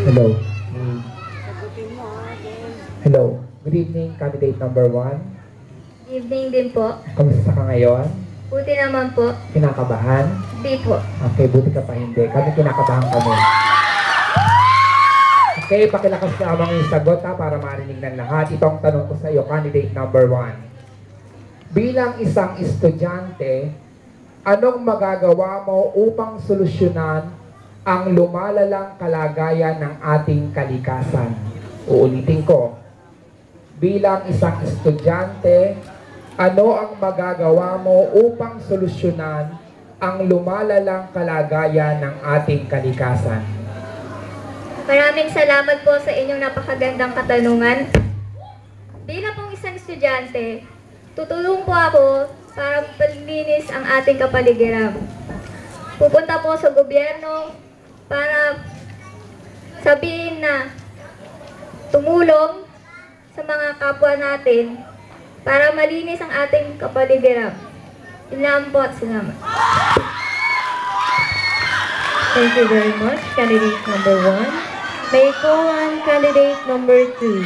Hello. Hello. Good evening, candidate number 1. Evening din po. Kamusta ka ngayon? Buti naman po. Kinakabahan? Di po. Okay, buti ka pa hindi. Kami kinakabahan kami. Okay, pakilakas lamang yung sagot ha, para marinig ng lahat. Ito ang tanong ko sa iyo, candidate number 1. Bilang isang estudyante, anong magagawa mo upang solusyonan ang lumalalang kalagayan ng ating kalikasan? Uulitin ko. Bilang isang estudyante, ano ang magagawa mo upang solusyonan ang lumalalang kalagayan ng ating kalikasan? Maraming salamat po sa inyong napakagandang katanungan. Bilang pong isang estudyante, tutulong po ako para palinis ang ating kapaligiran. Pupunta po sa gobyerno para sabihin na tumulong sa mga kapwa natin para malinis ang ating kapaligiran. Yun lang po at salamat. Thank you very much, candidate number 1. May I call on candidate number 2.